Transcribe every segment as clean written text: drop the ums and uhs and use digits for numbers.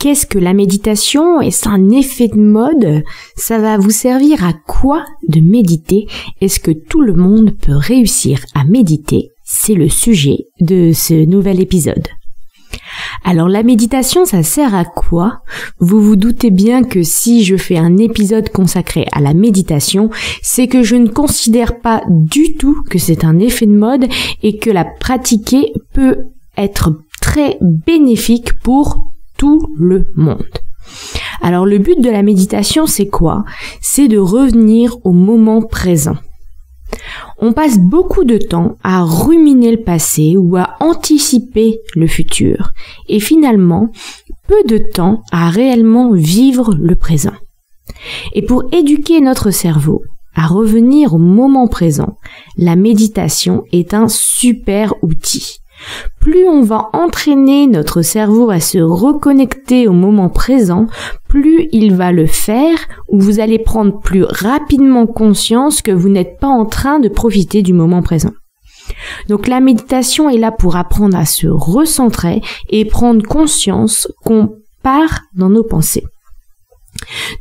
qu'est-ce que la méditation? Est-ce un effet de mode? Ça va vous servir à quoi de méditer? Est-ce que tout le monde peut réussir à méditer? C'est le sujet de ce nouvel épisode. Alors la méditation, ça sert à quoi? Vous vous doutez bien que si je fais un épisode consacré à la méditation, c'est que je ne considère pas du tout que c'est un effet de mode et que la pratiquer peut être très bénéfique pour tout le monde. Alors le but de la méditation, c'est quoi? C'est de revenir au moment présent. On passe beaucoup de temps à ruminer le passé ou à anticiper le futur et finalement peu de temps à réellement vivre le présent. Et pour éduquer notre cerveau à revenir au moment présent, la méditation est un super outil. Plus on va entraîner notre cerveau à se reconnecter au moment présent, plus il va le faire, ou vous allez prendre plus rapidement conscience que vous n'êtes pas en train de profiter du moment présent. Donc la méditation est là pour apprendre à se recentrer et prendre conscience qu'on part dans nos pensées.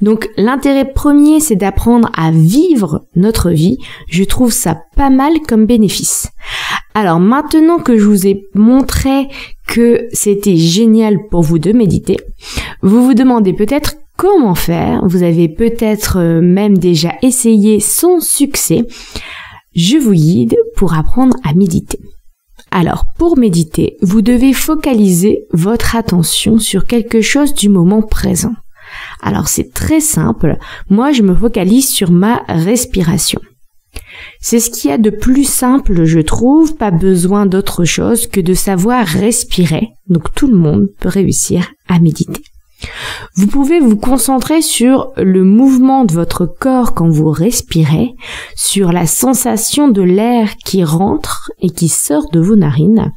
Donc l'intérêt premier, c'est d'apprendre à vivre notre vie. Je trouve ça pas mal comme bénéfice. Alors maintenant que je vous ai montré que c'était génial pour vous de méditer, vous vous demandez peut-être comment faire. Vous avez peut-être même déjà essayé sans succès. Je vous guide pour apprendre à méditer. Alors pour méditer, vous devez focaliser votre attention sur quelque chose du moment présent. Alors c'est très simple, moi je me focalise sur ma respiration. C'est ce qu'il y a de plus simple, je trouve, pas besoin d'autre chose que de savoir respirer, donc tout le monde peut réussir à méditer. Vous pouvez vous concentrer sur le mouvement de votre corps quand vous respirez, sur la sensation de l'air qui rentre et qui sort de vos narines.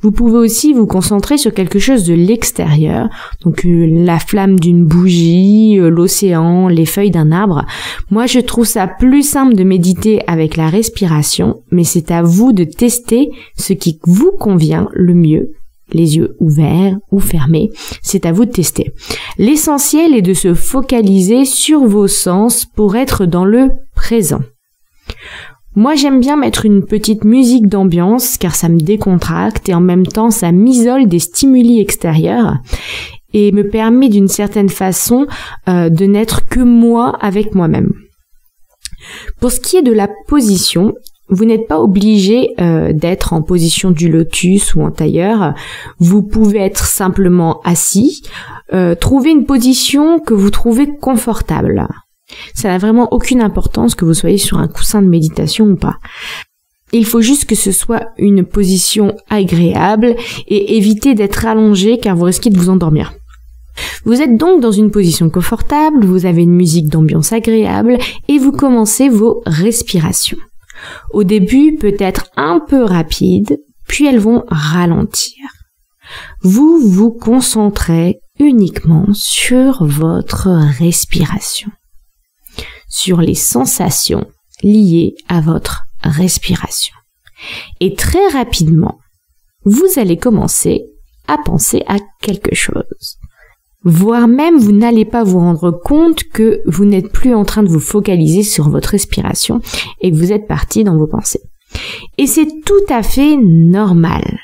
Vous pouvez aussi vous concentrer sur quelque chose de l'extérieur, donc la flamme d'une bougie, l'océan, les feuilles d'un arbre. Moi, je trouve ça plus simple de méditer avec la respiration, mais c'est à vous de tester ce qui vous convient le mieux. Les yeux ouverts ou fermés, c'est à vous de tester. L'essentiel est de se focaliser sur vos sens pour être dans le présent. Moi, j'aime bien mettre une petite musique d'ambiance car ça me décontracte et en même temps ça m'isole des stimuli extérieurs et me permet d'une certaine façon de n'être que moi avec moi-même. Pour ce qui est de la position, vous n'êtes pas obligé d'être en position du lotus ou en tailleur. Vous pouvez être simplement assis. Trouvez une position que vous trouvez confortable. Ça n'a vraiment aucune importance que vous soyez sur un coussin de méditation ou pas. Il faut juste que ce soit une position agréable et évitez d'être allongé car vous risquez de vous endormir. Vous êtes donc dans une position confortable, vous avez une musique d'ambiance agréable et vous commencez vos respirations. Au début, peut-être un peu rapide, puis elles vont ralentir. Vous vous concentrez uniquement sur votre respiration, sur les sensations liées à votre respiration. Et très rapidement, vous allez commencer à penser à quelque chose. Voire même vous n'allez pas vous rendre compte que vous n'êtes plus en train de vous focaliser sur votre respiration et que vous êtes parti dans vos pensées. Et c'est tout à fait normal.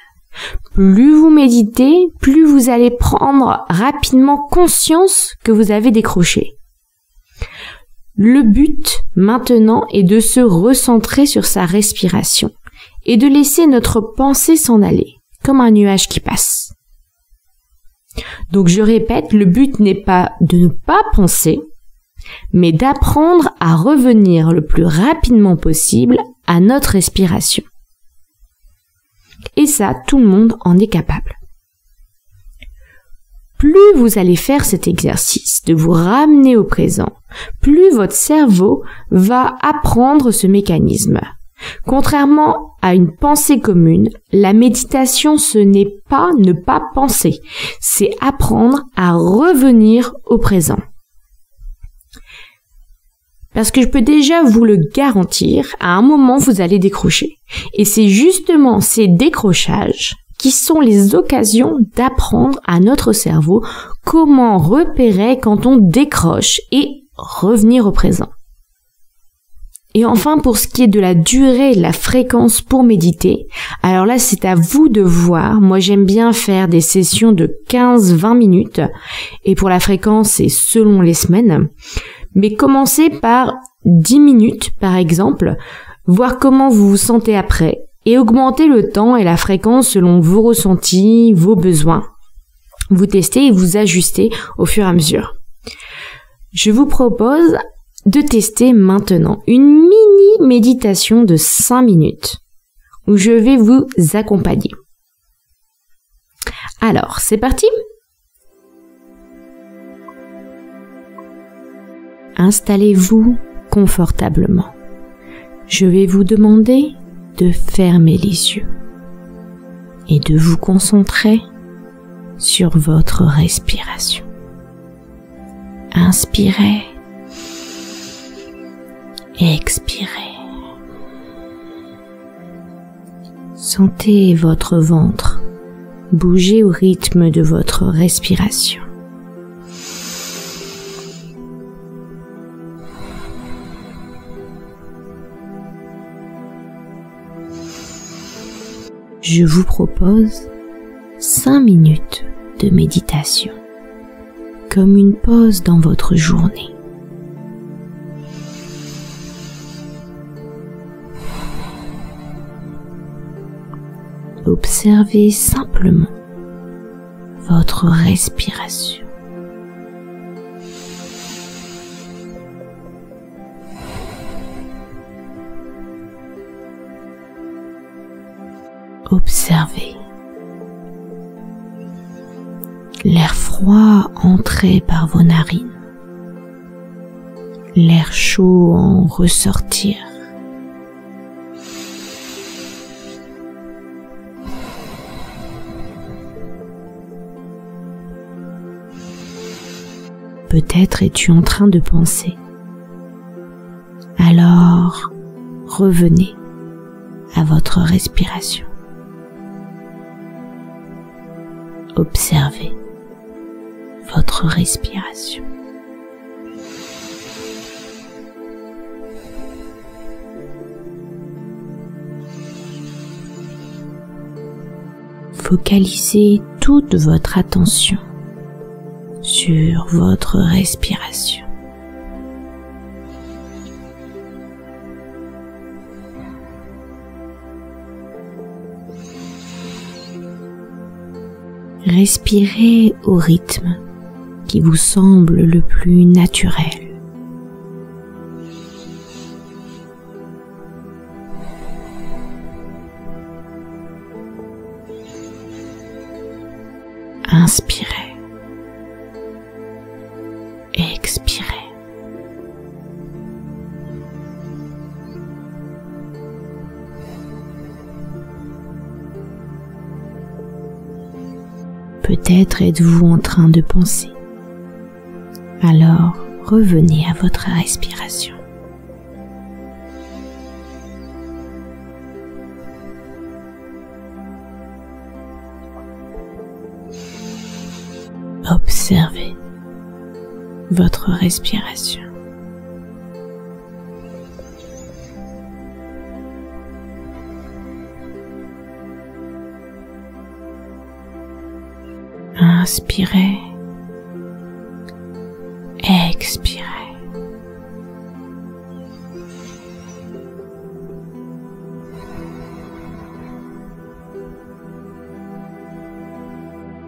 Plus vous méditez, plus vous allez prendre rapidement conscience que vous avez décroché. Le but maintenant est de se recentrer sur sa respiration et de laisser notre pensée s'en aller, comme un nuage qui passe. Donc je répète, le but n'est pas de ne pas penser, mais d'apprendre à revenir le plus rapidement possible à notre respiration. Et ça, tout le monde en est capable. Plus vous allez faire cet exercice de vous ramener au présent, plus votre cerveau va apprendre ce mécanisme. Contrairement à une pensée commune, la méditation, ce n'est pas ne pas penser, c'est apprendre à revenir au présent. Parce que je peux déjà vous le garantir, à un moment vous allez décrocher. Et c'est justement ces décrochages qui sont les occasions d'apprendre à notre cerveau comment repérer quand on décroche et revenir au présent. Et enfin, pour ce qui est de la durée et de la fréquence pour méditer, alors là, c'est à vous de voir. Moi, j'aime bien faire des sessions de 15-20 minutes. Et pour la fréquence, c'est selon les semaines. Mais commencez par 10 minutes, par exemple, voir comment vous vous sentez après. Et augmentez le temps et la fréquence selon vos ressentis, vos besoins. Vous testez et vous ajustez au fur et à mesure. Je vous propose de tester maintenant une mini méditation de 5 minutes où je vais vous accompagner. Alors, c'est parti! Installez-vous confortablement. Je vais vous demander de fermer les yeux et de vous concentrer sur votre respiration. Inspirez. Expirez. Sentez votre ventre bouger au rythme de votre respiration. Je vous propose 5 minutes de méditation, comme une pause dans votre journée. Observez simplement votre respiration. Observez l'air froid entrer par vos narines, l'air chaud en ressortir. Peut-être es-tu en train de penser. Alors, revenez à votre respiration. Observez votre respiration. Focalisez toute votre attention sur votre respiration. Respirez au rythme qui vous semble le plus naturel. Inspirez. Expirez. Peut-être êtes-vous en train de penser. Alors, revenez à votre respiration. Observez votre respiration. Inspirez, expirez.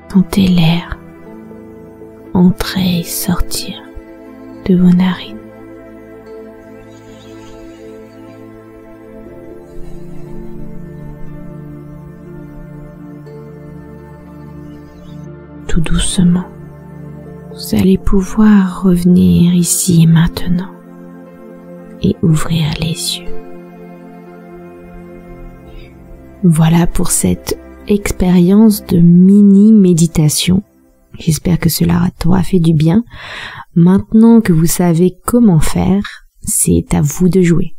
Sentez l'air entrer et sortir de vos narines. Tout doucement, vous allez pouvoir revenir ici et maintenant et ouvrir les yeux. Voilà pour cette expérience de mini méditation. J'espère que cela t'aura fait du bien. Maintenant que vous savez comment faire, c'est à vous de jouer.